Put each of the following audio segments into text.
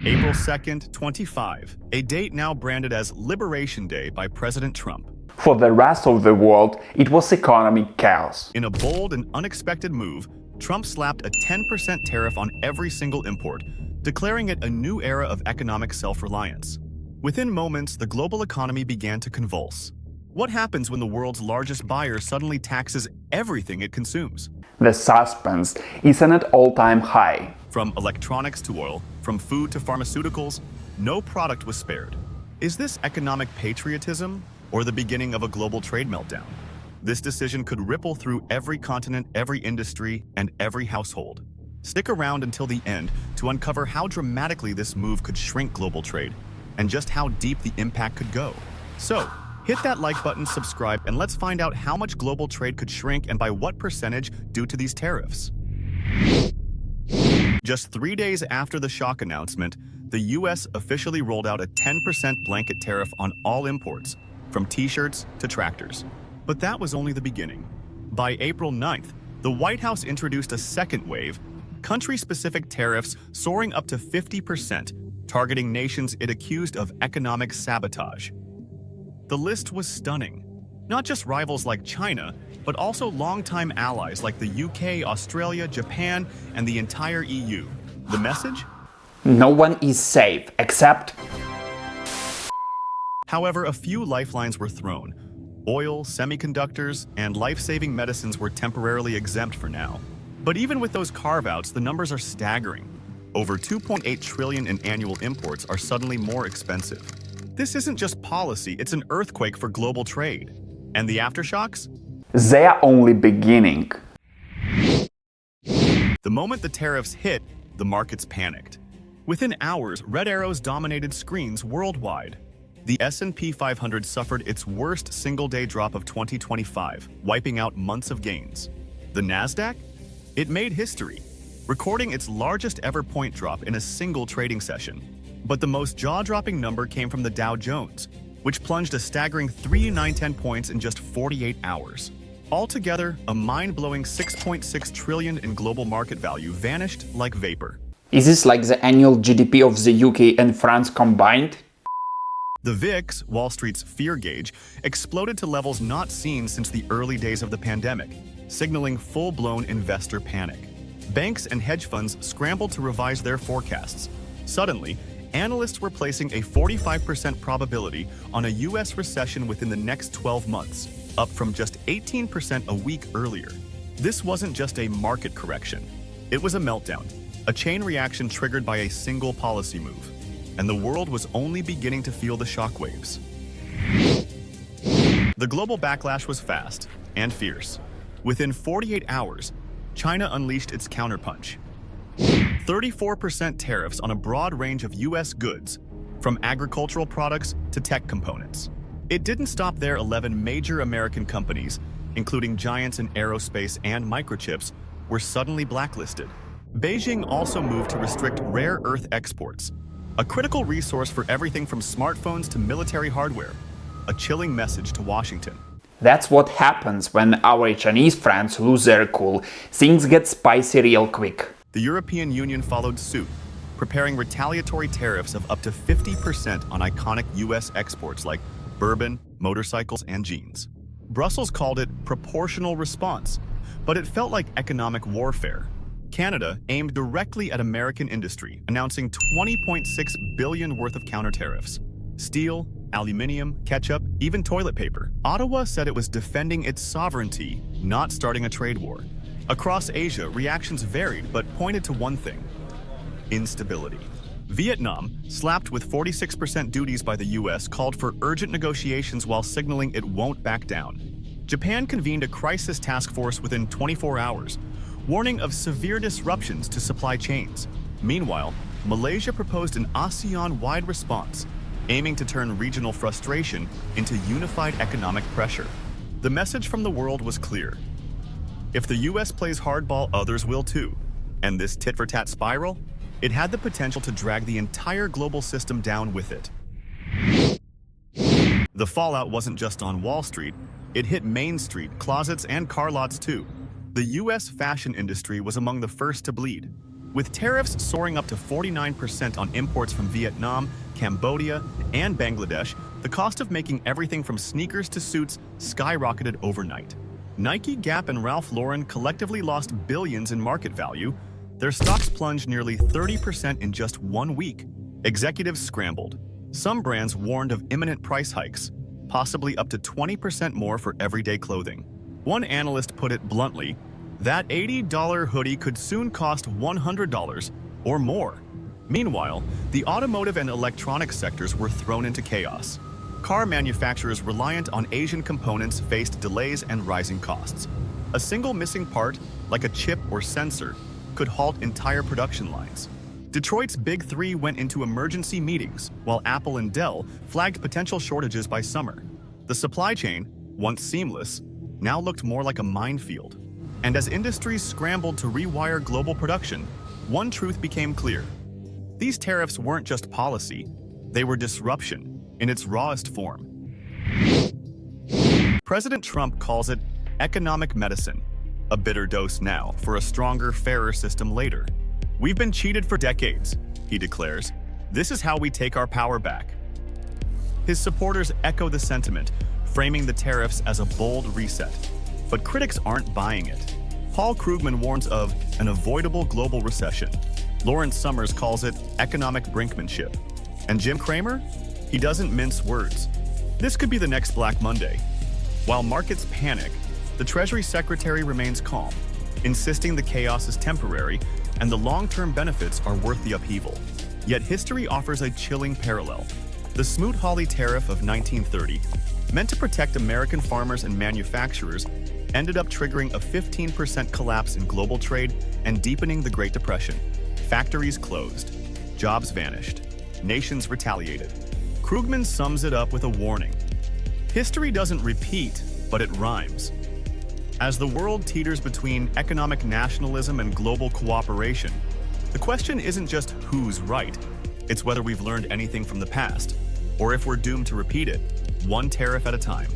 April 2nd, 25, a date now branded as Liberation Day by President Trump. For the rest of the world, it was economic chaos. In a bold and unexpected move, Trump slapped a 10% tariff on every single import, declaring it a new era of economic self-reliance. Within moments, the global economy began to convulse. What happens when the world's largest buyer suddenly taxes everything it consumes? The suspense is at an all-time high. From electronics to oil, from food to pharmaceuticals, no product was spared. Is this economic patriotism or the beginning of a global trade meltdown? This decision could ripple through every continent, every industry, and every household. Stick around until the end to uncover how dramatically this move could shrink global trade and just how deep the impact could go. So, hit that like button, subscribe, and let's find out how much global trade could shrink and by what percentage due to these tariffs. Just 3 days after the shock announcement, the US officially rolled out a 10% blanket tariff on all imports, from t-shirts to tractors. But that was only the beginning. By April 9th, the White House introduced a second wave, country-specific tariffs soaring up to 50%, targeting nations it accused of economic sabotage. The list was stunning. Not just rivals like China, but also longtime allies like the UK, Australia, Japan, and the entire EU. The message? No one is safe, except... However, a few lifelines were thrown. Oil, semiconductors, and life-saving medicines were temporarily exempt for now. But even with those carve-outs, the numbers are staggering. Over 2.8 trillion in annual imports are suddenly more expensive. This isn't just policy, it's an earthquake for global trade. And the aftershocks? They are only beginning. The moment the tariffs hit, the markets panicked. Within hours, red arrows dominated screens worldwide. The S&P 500 suffered its worst single-day drop of 2025, wiping out months of gains. The Nasdaq? It made history, recording its largest ever point drop in a single trading session. But the most jaw-dropping number came from the Dow Jones, which plunged a staggering 3,910 points in just 48 hours. Altogether, a mind-blowing 6.6 trillion in global market value vanished like vapor. Is this like the annual GDP of the UK and France combined? The VIX, Wall Street's fear gauge, exploded to levels not seen since the early days of the pandemic, signaling full-blown investor panic. Banks and hedge funds scrambled to revise their forecasts. Suddenly, analysts were placing a 45% probability on a US recession within the next 12 months, up from just 18% a week earlier. This wasn't just a market correction. It was a meltdown, a chain reaction triggered by a single policy move. And the world was only beginning to feel the shockwaves. The global backlash was fast and fierce. Within 48 hours, China unleashed its counterpunch. 34% tariffs on a broad range of US goods, from agricultural products to tech components. It didn't stop there. 11 major American companies, including giants in aerospace and microchips, were suddenly blacklisted. Beijing also moved to restrict rare earth exports, a critical resource for everything from smartphones to military hardware. A chilling message to Washington. That's what happens when our Chinese friends lose their cool. Things get spicy real quick. The European Union followed suit, preparing retaliatory tariffs of up to 50% on iconic US exports like bourbon, motorcycles, and jeans. Brussels called it proportional response, but it felt like economic warfare. Canada aimed directly at American industry, announcing $20.6 billion worth of counter tariffs. Steel, aluminium, ketchup, even toilet paper. Ottawa said it was defending its sovereignty, not starting a trade war. Across Asia, reactions varied but pointed to one thing: instability. Vietnam, slapped with 46% duties by the US, called for urgent negotiations while signaling it won't back down. Japan convened a crisis task force within 24 hours, warning of severe disruptions to supply chains. Meanwhile, Malaysia proposed an ASEAN-wide response, aiming to turn regional frustration into unified economic pressure. The message from the world was clear. If the US plays hardball, others will too. And this tit-for-tat spiral? It had the potential to drag the entire global system down with it. The fallout wasn't just on Wall Street, it hit Main Street, closets, and car lots too. The US fashion industry was among the first to bleed. With tariffs soaring up to 49% on imports from Vietnam, Cambodia, and Bangladesh, the cost of making everything from sneakers to suits skyrocketed overnight. Nike, Gap, and Ralph Lauren collectively lost billions in market value. Their stocks plunged nearly 30% in just 1 week. Executives scrambled. Some brands warned of imminent price hikes, possibly up to 20% more for everyday clothing. One analyst put it bluntly, that $80 hoodie could soon cost $100 or more. Meanwhile, the automotive and electronics sectors were thrown into chaos. Car manufacturers reliant on Asian components faced delays and rising costs. A single missing part, like a chip or sensor, could halt entire production lines. Detroit's Big Three went into emergency meetings, while Apple and Dell flagged potential shortages by summer. The supply chain, once seamless, now looked more like a minefield. And as industries scrambled to rewire global production, one truth became clear. These tariffs weren't just policy, they were disruption in its rawest form. President Trump calls it economic medicine, a bitter dose now for a stronger, fairer system later. We've been cheated for decades, he declares. This is how we take our power back. His supporters echo the sentiment, framing the tariffs as a bold reset. But critics aren't buying it. Paul Krugman warns of an avoidable global recession. Lawrence Summers calls it economic brinkmanship. And Jim Cramer? He doesn't mince words. This could be the next Black Monday. While markets panic, the Treasury Secretary remains calm, insisting the chaos is temporary and the long-term benefits are worth the upheaval. Yet history offers a chilling parallel. The Smoot-Hawley Tariff of 1930, meant to protect American farmers and manufacturers, ended up triggering a 15% collapse in global trade and deepening the Great Depression. Factories closed, jobs vanished, nations retaliated. Krugman sums it up with a warning. History doesn't repeat, but it rhymes. As the world teeters between economic nationalism and global cooperation, the question isn't just who's right, it's whether we've learned anything from the past, or if we're doomed to repeat it, one tariff at a time.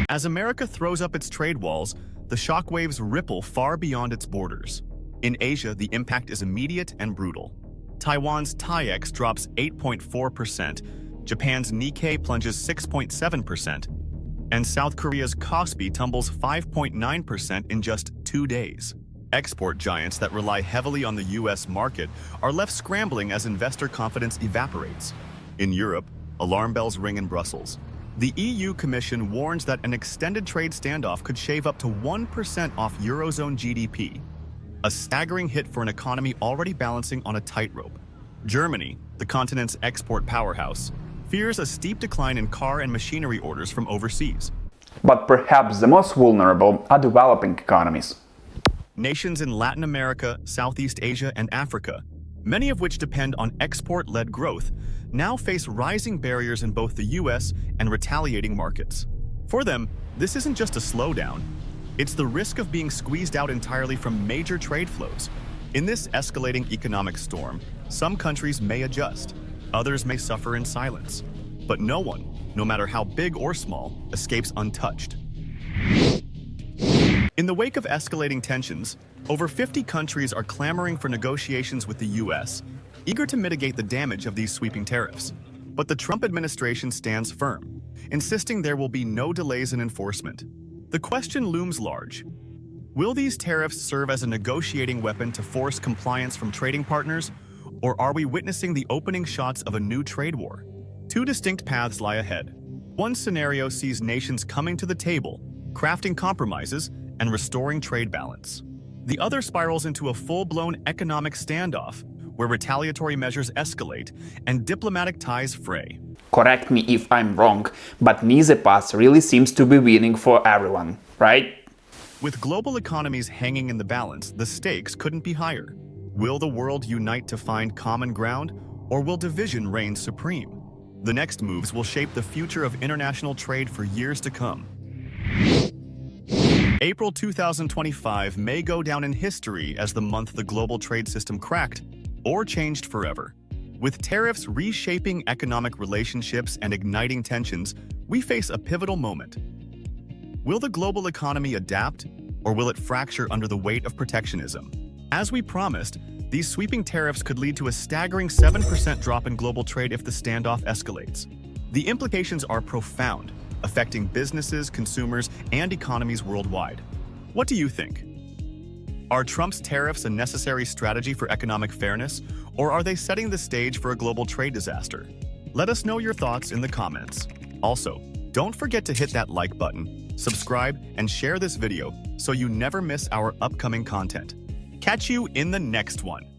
As America throws up its trade walls, the shockwaves ripple far beyond its borders. In Asia, the impact is immediate and brutal. Taiwan's TAIEX drops 8.4%, Japan's Nikkei plunges 6.7%, and South Korea's Kospi tumbles 5.9% in just 2 days. Export giants that rely heavily on the US market are left scrambling as investor confidence evaporates. In Europe, alarm bells ring in Brussels. The EU Commission warns that an extended trade standoff could shave up to 1% off Eurozone GDP, a staggering hit for an economy already balancing on a tightrope. Germany, the continent's export powerhouse, fears a steep decline in car and machinery orders from overseas. But perhaps the most vulnerable are developing economies. Nations in Latin America, Southeast Asia, and Africa, many of which depend on export-led growth, now face rising barriers in both the US and retaliating markets. For them, this isn't just a slowdown. It's the risk of being squeezed out entirely from major trade flows. In this escalating economic storm, some countries may adjust, others may suffer in silence. But no one, no matter how big or small, escapes untouched. In the wake of escalating tensions, over 50 countries are clamoring for negotiations with the US, eager to mitigate the damage of these sweeping tariffs. But the Trump administration stands firm, insisting there will be no delays in enforcement. The question looms large. Will these tariffs serve as a negotiating weapon to force compliance from trading partners, or are we witnessing the opening shots of a new trade war? Two distinct paths lie ahead. One scenario sees nations coming to the table, crafting compromises, and restoring trade balance. The other spirals into a full-blown economic standoff, where retaliatory measures escalate and diplomatic ties fray. Correct me if I'm wrong, but neither path really seems to be winning for everyone, right? With global economies hanging in the balance, the stakes couldn't be higher. Will the world unite to find common ground, or will division reign supreme? The next moves will shape the future of international trade for years to come. April 2025 may go down in history as the month the global trade system cracked or changed forever. With tariffs reshaping economic relationships and igniting tensions, we face a pivotal moment. Will the global economy adapt, or will it fracture under the weight of protectionism? As we promised, these sweeping tariffs could lead to a staggering 7% drop in global trade if the standoff escalates. The implications are profound, affecting businesses, consumers, and economies worldwide. What do you think? Are Trump's tariffs a necessary strategy for economic fairness, or are they setting the stage for a global trade disaster? Let us know your thoughts in the comments. Also, don't forget to hit that like button, subscribe, and share this video so you never miss our upcoming content. Catch you in the next one.